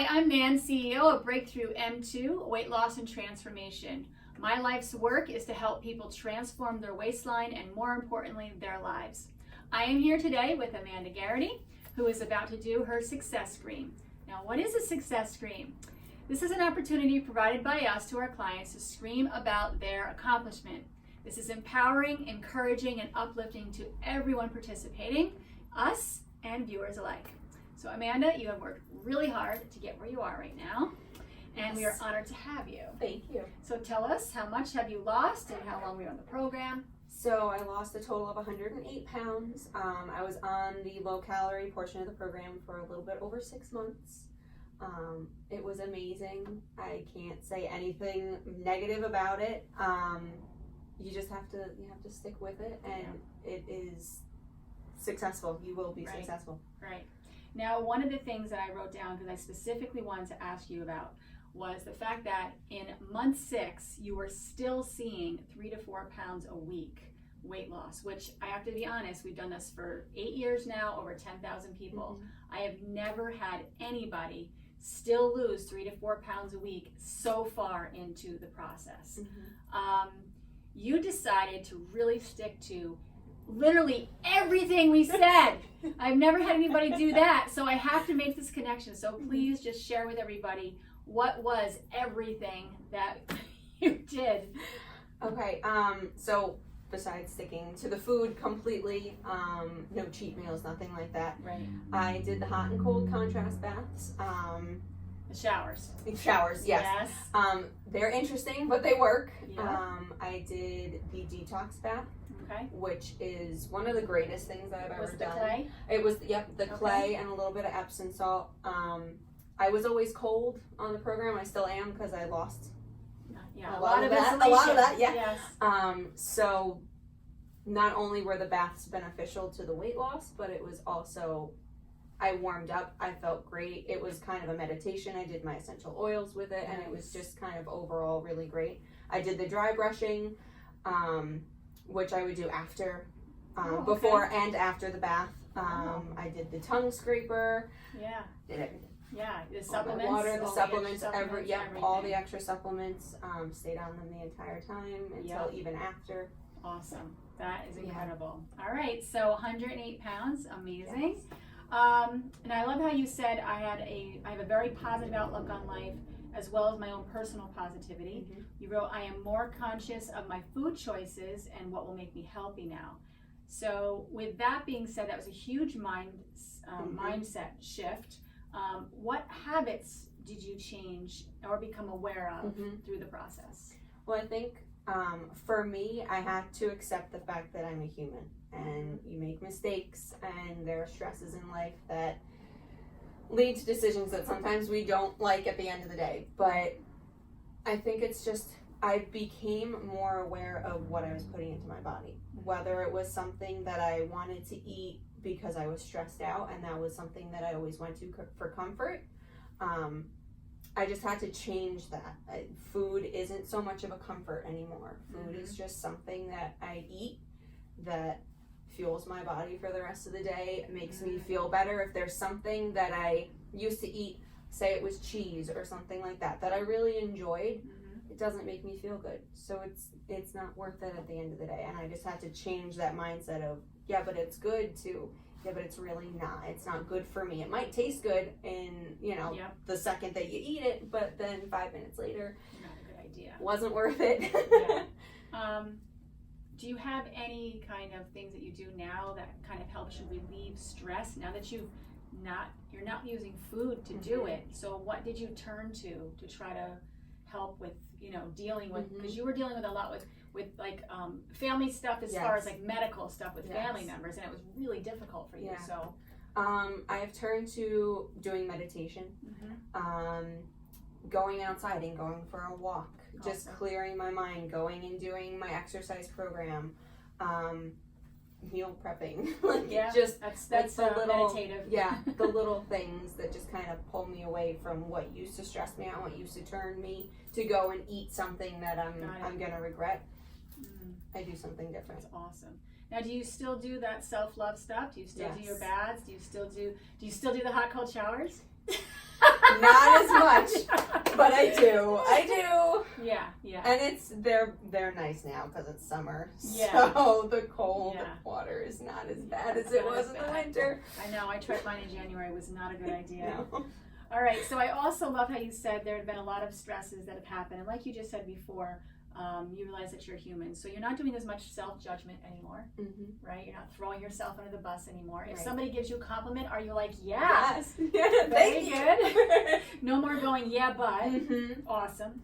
Hi, I'm Nan, CEO of Breakthrough M2, Weight Loss and Transformation. My life's work is to help people transform their waistline and, more importantly, their lives. I am here today with Amanda Garrity, who is about to do her Success Scream. Now, what is a Success Scream? This is an opportunity provided by us to our clients to scream about their accomplishment. This is empowering, encouraging, and uplifting to everyone participating, us and viewers alike. So Amanda, you have worked really hard to get where you are right now, and we are honored to have you. Thank you. So tell us, how much have you lost and how long were you on the program? So I lost a total of 108 pounds. I was on the low-calorie portion of the program for a little bit over 6 months. It was amazing. I can't say anything negative about it. You just have to stick with it, and it is successful. You will be successful. Right. Now, one of the things that I wrote down, because I specifically wanted to ask you about, was the fact that in month 6, you were still seeing 3 to 4 pounds a week weight loss, which I have to be honest, we've done this for 8 years now, over 10,000 people. Mm-hmm. I have never had anybody still lose 3 to 4 pounds a week so far into the process. Mm-hmm. You decided to really stick to literally everything we said. I've never had anybody do that, so I have to make this connection. So please just share with everybody what was everything that you did. Okay, so besides sticking to the food completely, no cheat meals, nothing like that. Right. I did the hot and cold contrast baths. The showers. Showers, yes. They're interesting, but they work. Yeah. I did the Detox Bath. Okay. Which is one of the greatest things I've ever done. Clay? It was, the clay and a little bit of Epsom salt. I was always cold on the program. I still am because I lost a lot of that. Yeah. Yes. So not only were the baths beneficial to the weight loss, but it was also, I warmed up. I felt great. It was kind of a meditation. I did my essential oils with it, and it was just kind of overall really great. I did the dry brushing, which I would do after, before and after the bath. I did the tongue scraper. Yeah. Did everything. Yeah, the supplements. Water, the supplements, all the extra supplements. Stayed on them the entire time until even after. Awesome. That is incredible. Yeah. All right, so 108 pounds, amazing. Yes. And I love how you said I have a very positive outlook on life, as well as my own personal positivity. Mm-hmm. You wrote, I am more conscious of my food choices and what will make me healthy now. So with that being said, that was a huge mindset shift. What habits did you change or become aware of through the process? Well, I think for me, I had to accept the fact that I'm a human, and you make mistakes, and there are stresses in life that lead to decisions that sometimes we don't like at the end of the day. But I think it's just, I became more aware of what I was putting into my body, whether it was something that I wanted to eat because I was stressed out, and that was something that I always went to for comfort. I just had to change that. Food isn't so much of a comfort anymore. Food is just something that I eat that fuels my body for the rest of the day. It makes me feel better. If there's something that I used to eat, say it was cheese or something like that, that I really enjoyed, it doesn't make me feel good. So it's not worth it at the end of the day. And I just had to change that mindset of, yeah, but it's good too. Yeah, but it's really not. It's not good for me. It might taste good in, the second that you eat it, but then 5 minutes later, not a good idea. Wasn't worth it. Yeah. Do you have any kind of things that you do now that kind of helps you relieve stress now that you're not using food to do it? So what did you turn to try to help with, dealing with, because you were dealing with a lot with like family stuff as far as like medical stuff with family members, and it was really difficult for you. So I've turned to doing meditation, going outside and going for a walk, just clearing my mind, going and doing my exercise program, meal prepping, that's the little meditative. The little things that just kind of pull me away from what used to stress me out, what used to turn me to go and eat something that I'm gonna regret. I do something different. That's awesome. Now, do you still do that self-love stuff? Do you still do your baths? Do you still do the hot cold showers? Not But I do. Yeah, yeah. And they're nice now because it's summer. Yeah. So the cold water is not as bad as it was in the winter. I know. I tried mine in January. It was not a good idea. No. All right. So I also love how you said there have been a lot of stresses that have happened, and like you just said before, you realize that you're human. So you're not doing as much self-judgment anymore, right? You're not throwing yourself under the bus anymore. If somebody gives you a compliment, are you like, yes, very good. No more going, yeah, but. Awesome.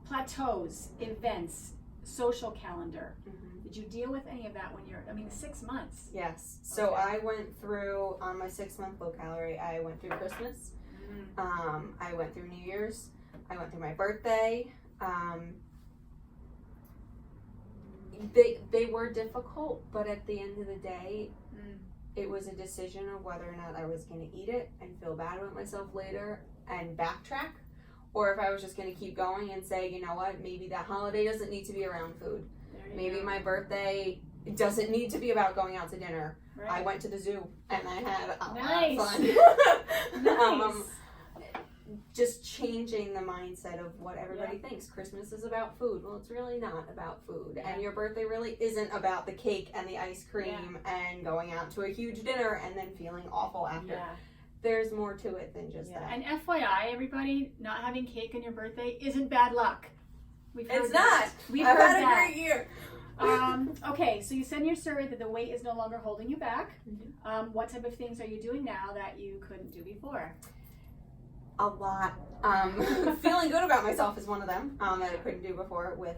Plateaus, events, social calendar. Did you deal with any of that when you're, 6 months? Yes. So I went through, on my 6-month low calorie, I went through Christmas. I went through New Year's. I went through my birthday. They were difficult, but at the end of the day, it was a decision of whether or not I was going to eat it and feel bad about myself later and backtrack, or if I was just going to keep going and say, you know what, maybe that holiday doesn't need to be around food. Maybe my birthday doesn't need to be about going out to dinner. Right. I went to the zoo and I had a lot of fun. Nice. Just changing the mindset of what everybody thinks. Christmas is about food. Well, it's really not about food. And your birthday really isn't about the cake and the ice cream and going out to a huge dinner and then feeling awful after. There's more to it than just that. And FYI, everybody, not having cake on your birthday isn't bad luck. It's not. We've I've heard had a that. great year. Okay, so you said in your survey that the weight is no longer holding you back. What type of things are you doing now that you couldn't do before? A lot. Feeling good about myself is one of them that I couldn't do before with.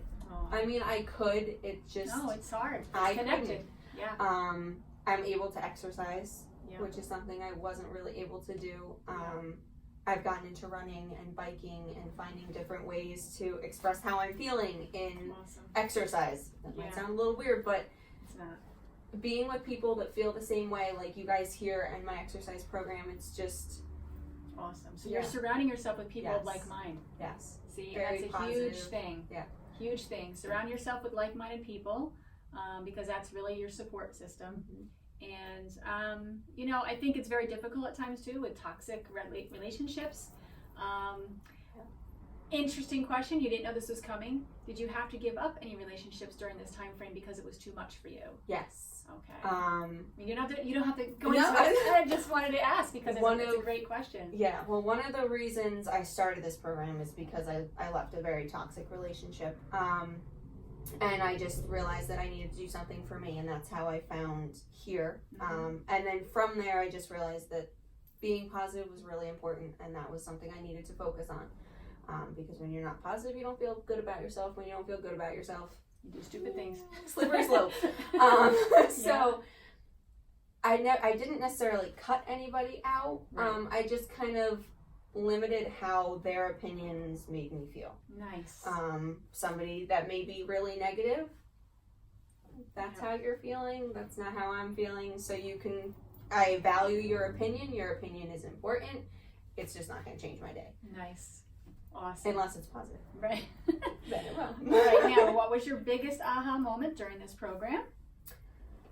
I could. It just. No, it's hard. It's connected. Yeah. I'm able to exercise, which is something I wasn't really able to do. I've gotten into running and biking and finding different ways to express how I'm feeling in exercise. That might sound a little weird, but it's not. Being with people that feel the same way, like you guys here and my exercise program, it's just awesome. So you're surrounding yourself with people of like mind. Yes. See, very that's a positive. huge thing. Yeah. Huge thing. Surround yourself with like-minded people because that's really your support system. And, I think it's very difficult at times too with toxic relationships. Interesting question. You didn't know this was coming. Did you have to give up any relationships during this time frame because it was too much for you? Yes. Okay. You don't have to go into it. I just wanted to ask because it's a great question. Yeah. Well, one of the reasons I started this program is because I left a very toxic relationship. And I just realized that I needed to do something for me, and that's how I found here. And then from there, I just realized that being positive was really important, and that was something I needed to focus on. Because when you're not positive, you don't feel good about yourself. When you don't feel good about yourself, you do stupid things. Slippery slope. So I didn't necessarily cut anybody out. Right. I just kind of limited how their opinions made me feel. Nice. Somebody that may be really negative, that's how you're feeling, that's not how I'm feeling. So I value your opinion is important. It's just not going to change my day. Nice. Awesome. Unless it's positive. Right. Then it will. All right, now, what was your biggest aha moment during this program?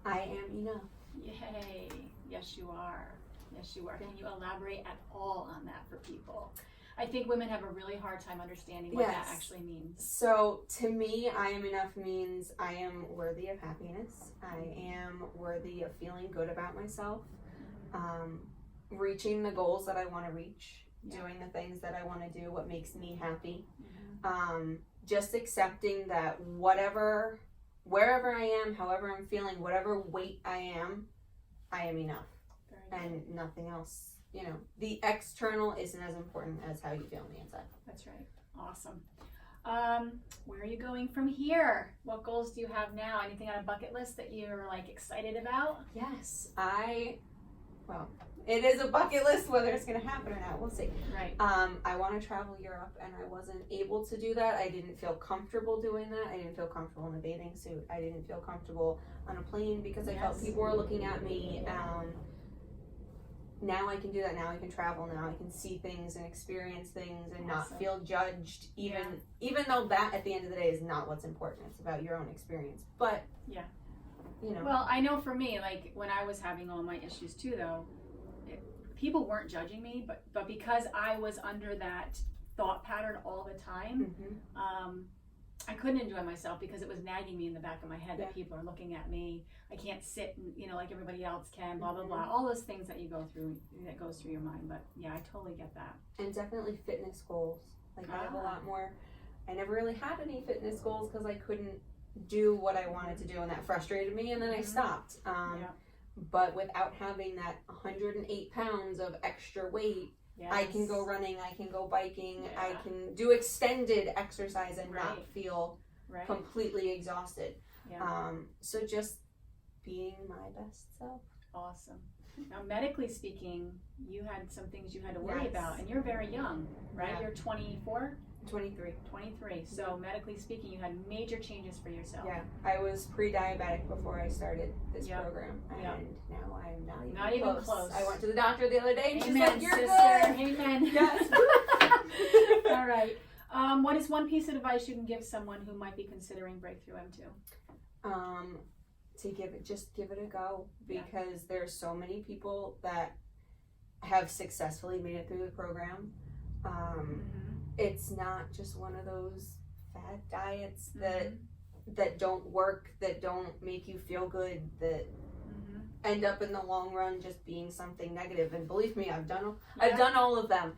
I am enough. Yay. Yes, you are. Yes, you are. Can you elaborate at all on that for people? I think women have a really hard time understanding what that actually means. So to me, I am enough means I am worthy of happiness. I am worthy of feeling good about myself, reaching the goals that I want to reach, doing the things that I want to do, what makes me happy. Just accepting that wherever I am, however I'm feeling, whatever weight I am enough. And nothing else, the external isn't as important as how you feel on the inside. That's right. Awesome. Where are you going from here? What goals do you have now? Anything on a bucket list that you're excited about? Yes, it is a bucket list. Whether it's going to happen or not, we'll see. Right. I want to travel Europe, and I wasn't able to do that. I didn't feel comfortable doing that. I didn't feel comfortable in a bathing suit. I didn't feel comfortable on a plane because I felt people were looking at me. Now I can do that. Now I can travel. Now I can see things and experience things and not feel judged. Even though that at the end of the day is not what's important. It's about your own experience. But Well, I know for me, when I was having all my issues too, though, people weren't judging me, but because I was under that thought pattern all the time, I couldn't enjoy myself because it was nagging me in the back of my head that people are looking at me. I can't sit and, you know, like everybody else can, blah, blah, blah. All those things that you go through, that goes through your mind. But yeah, I totally get that. And definitely fitness goals. Like I have a lot more. I never really had any fitness goals because I couldn't do what I wanted to do, and that frustrated me, and then I stopped. But without having that 108 pounds of extra weight, I can go running, I can go biking, I can do extended exercise and not feel completely exhausted. So just being my best self. Awesome. Now, medically speaking, you had some things you had to worry about, and you're very young, right? You're 24? 23. 23. So medically speaking, you had major changes for yourself. Yeah, I was pre-diabetic before I started this program, and now I'm not even close. I went to the doctor the other day, and she's like, "You're good." Amen. Yes. All right. What is one piece of advice you can give someone who might be considering Breakthrough M2? To give it a go, because there's so many people that have successfully made it through the program. It's not just one of those fad diets that don't work, that don't make you feel good, that end up in the long run just being something negative. And believe me, I've done all of them.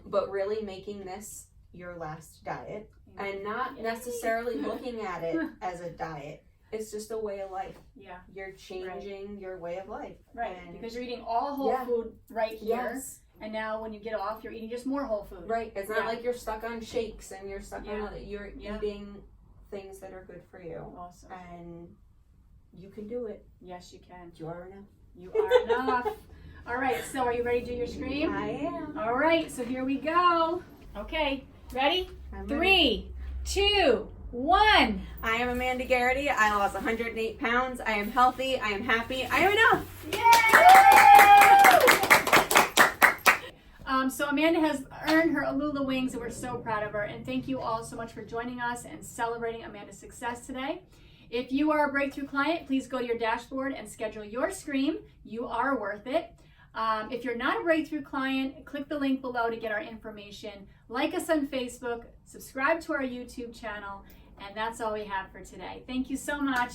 But really making this your last diet and not necessarily looking at it as a diet. It's just a way of life. You're changing your way of life. And because you're eating all whole food right here. And now when you get off, you're eating just more whole food. It's not like you're stuck on shakes and you're stuck on you're eating things that are good for you. Awesome. And you can do it. Yes, you can. You are enough. You are enough. All right, so are you ready to do your scream? I am. All right, so here we go. Okay, ready? I'm 3, 2, 1. I am Amanda Garrity. I lost 108 pounds. I am healthy. I am happy. I am enough. Yay! So Amanda has earned her Alula wings, and we're so proud of her. And thank you all so much for joining us and celebrating Amanda's success today. If you are a Breakthrough client, please go to your dashboard and schedule your scream. You are worth it. If you're not a Breakthrough client, click the link below to get our information. Like us on Facebook, subscribe to our YouTube channel, and that's all we have for today. Thank you so much.